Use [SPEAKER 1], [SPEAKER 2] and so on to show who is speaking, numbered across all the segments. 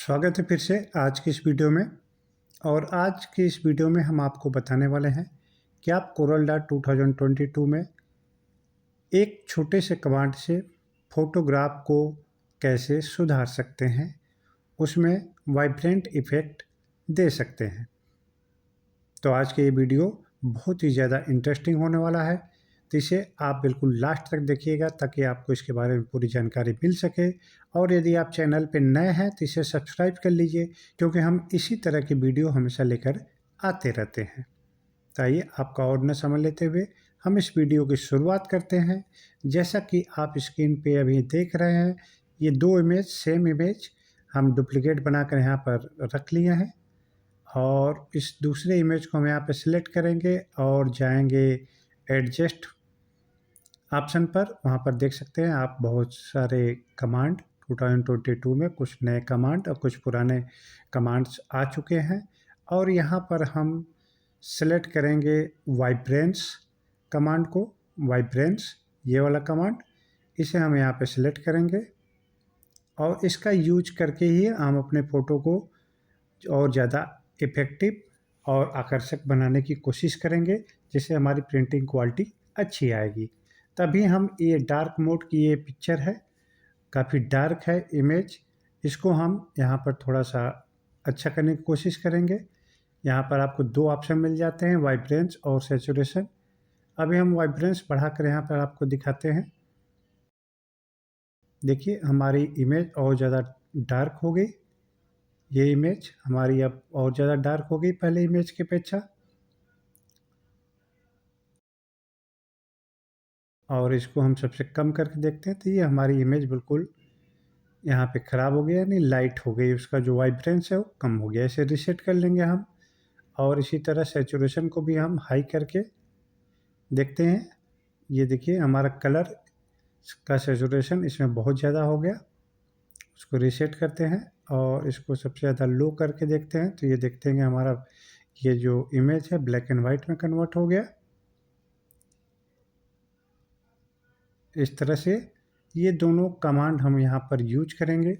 [SPEAKER 1] स्वागत है फिर से आज की इस वीडियो में। और आज की इस वीडियो में हम आपको बताने वाले हैं कि आप कोरल ड्रॉ 2022 में एक छोटे से कमांड से फोटोग्राफ को कैसे सुधार सकते हैं, उसमें वाइब्रेंट इफ़ेक्ट दे सकते हैं। तो आज के ये वीडियो बहुत ही ज़्यादा इंटरेस्टिंग होने वाला है, तो इसे आप बिल्कुल लास्ट तक देखिएगा ताकि आपको इसके बारे में पूरी जानकारी मिल सके। और यदि आप चैनल पर नए हैं तो इसे सब्सक्राइब कर लीजिए, क्योंकि हम इसी तरह की वीडियो हमेशा लेकर आते रहते हैं। तो आइए आपका और न समझ लेते हुए हम इस वीडियो की शुरुआत करते हैं। जैसा कि आप स्क्रीन पे अभी देख रहे हैं, ये दो इमेज सेम इमेज हम डुप्लीकेट बनाकर यहाँ पर रख लिए हैं। और इस दूसरे इमेज को हम यहाँ पे सिलेक्ट करेंगे और जाएंगे एडजस्ट ऑप्शन पर। वहाँ पर देख सकते हैं आप बहुत सारे कमांड 2022 में कुछ नए कमांड और कुछ पुराने कमांड्स आ चुके हैं। और यहाँ पर हम सेलेक्ट करेंगे वाइब्रेंस कमांड को। वाइब्रेंस ये वाला कमांड, इसे हम यहाँ पे सिलेक्ट करेंगे और इसका यूज करके ही हम अपने फ़ोटो को और ज़्यादा इफ़ेक्टिव और आकर्षक बनाने की कोशिश करेंगे, जिससे हमारी प्रिंटिंग क्वालिटी अच्छी आएगी। तभी हम ये डार्क मोड की ये पिक्चर है, काफ़ी डार्क है इमेज, इसको हम यहाँ पर थोड़ा सा अच्छा करने की कोशिश करेंगे। यहाँ पर आपको दो ऑप्शन मिल जाते हैं, वाइब्रेंस और सैचुरेशन। अभी हम वाइब्रेंस बढ़ाकर यहाँ पर आपको दिखाते हैं। देखिए हमारी इमेज और ज़्यादा डार्क हो गई। ये इमेज हमारी अब और ज़्यादा डार्क हो गई पहले इमेज की अपेक्षा। और इसको हम सबसे कम करके देखते हैं तो ये हमारी इमेज बिल्कुल यहाँ पे ख़राब हो गया, यानी लाइट हो गई, उसका जो वाइब्रेंस है वो कम हो गया। इसे रीसेट कर लेंगे हम। और इसी तरह सैचुरेशन को भी हम हाई करके देखते हैं। ये देखिए हमारा कलर का सैचुरेशन इसमें बहुत ज़्यादा हो गया। उसको रीसेट करते हैं और इसको सबसे ज़्यादा लो करके देखते हैं, तो ये देखते हैं कि हमारा ये जो इमेज है ब्लैक एंड वाइट में कन्वर्ट हो गया। इस तरह से ये दोनों कमांड हम यहाँ पर यूज करेंगे।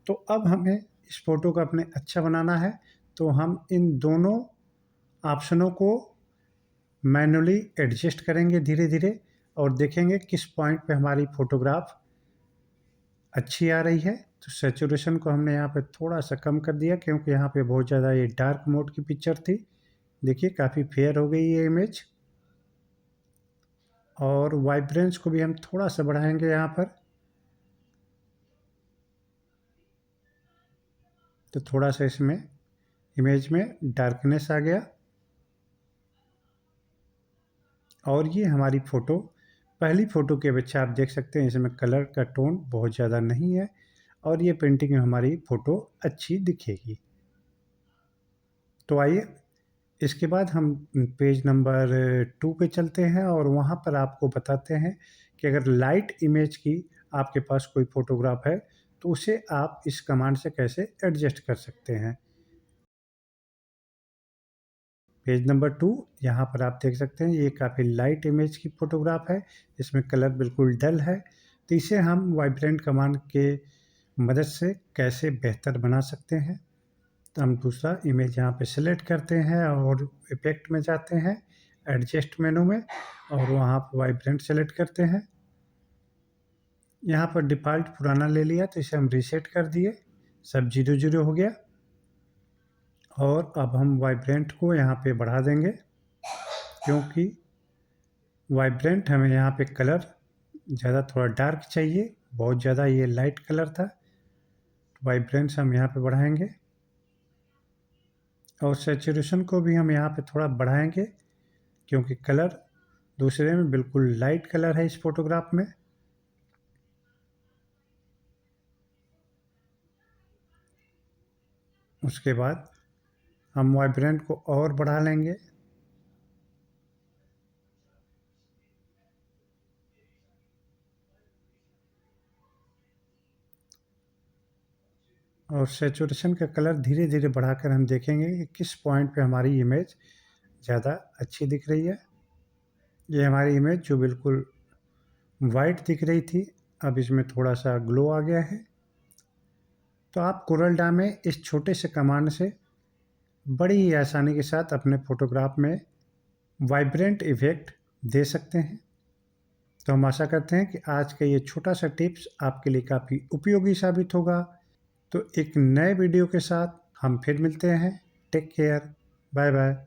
[SPEAKER 1] तो अब हमें इस फ़ोटो को अपने अच्छा बनाना है, तो हम इन दोनों ऑप्शनों को मैन्युअली एडजस्ट करेंगे धीरे धीरे और देखेंगे किस पॉइंट पे हमारी फ़ोटोग्राफ अच्छी आ रही है। तो सैचुरेशन को हमने यहाँ पे थोड़ा सा कम कर दिया, क्योंकि यहाँ पे बहुत ज़्यादा ये डार्क मोड की पिक्चर थी। देखिए काफ़ी फेयर हो गई ये इमेज। और वाइब्रेंस को भी हम थोड़ा सा बढ़ाएंगे यहाँ पर, तो थोड़ा सा इसमें इमेज में डार्कनेस आ गया। और ये हमारी फ़ोटो, पहली फ़ोटो के अपेक्षा आप देख सकते हैं इसमें कलर का टोन बहुत ज़्यादा नहीं है और ये पेंटिंग में हमारी फ़ोटो अच्छी दिखेगी। तो आइए इसके बाद हम पेज नंबर 2 पे चलते हैं और वहाँ पर आपको बताते हैं कि अगर लाइट इमेज की आपके पास कोई फ़ोटोग्राफ है तो उसे आप इस कमांड से कैसे एडजस्ट कर सकते हैं। पेज नंबर 2, यहाँ पर आप देख सकते हैं ये काफ़ी लाइट इमेज की फ़ोटोग्राफ है, इसमें कलर बिल्कुल डल है। तो इसे हम वाइब्रेंट कमांड के मदद से कैसे बेहतर बना सकते हैं। तो हम दूसरा इमेज यहाँ पे सिलेक्ट करते हैं और इफेक्ट में जाते हैं, एडजस्ट मेनू में, और वहाँ पर वाइब्रेंट सेलेक्ट करते हैं। यहाँ पर डिफ़ॉल्ट पुराना ले लिया तो इसे हम रीसेट कर दिए, सब 0 हो गया। और अब हम वाइब्रेंट को यहाँ पे बढ़ा देंगे, क्योंकि वाइब्रेंट हमें यहाँ पे कलर ज़्यादा थोड़ा डार्क चाहिए, बहुत ज़्यादा ये लाइट कलर था। वाइब्रेंस हम यहाँ पे बढ़ाएंगे और सैचुरेशन को भी हम यहाँ पे थोड़ा बढ़ाएंगे, क्योंकि कलर दूसरे में बिल्कुल लाइट कलर है इस फोटोग्राफ में। उसके बाद हम वाइब्रेंट को और बढ़ा लेंगे। और सैचुरेशन का कलर धीरे धीरे बढ़ाकर हम देखेंगे कि किस पॉइंट पे हमारी इमेज ज़्यादा अच्छी दिख रही है। ये हमारी इमेज जो बिल्कुल वाइट दिख रही थी, अब इसमें थोड़ा सा ग्लो आ गया है। तो आप कोरल में इस छोटे से कमांड से बड़ी ही आसानी के साथ अपने फ़ोटोग्राफ में वाइब्रेंट इफ़ेक्ट दे सकते हैं। तो हम आशा करते हैं कि आज का ये छोटा सा टिप्स आपके लिए काफ़ी उपयोगी साबित होगा। तो एक नए वीडियो के साथ हम फिर मिलते हैं। Take care, bye bye.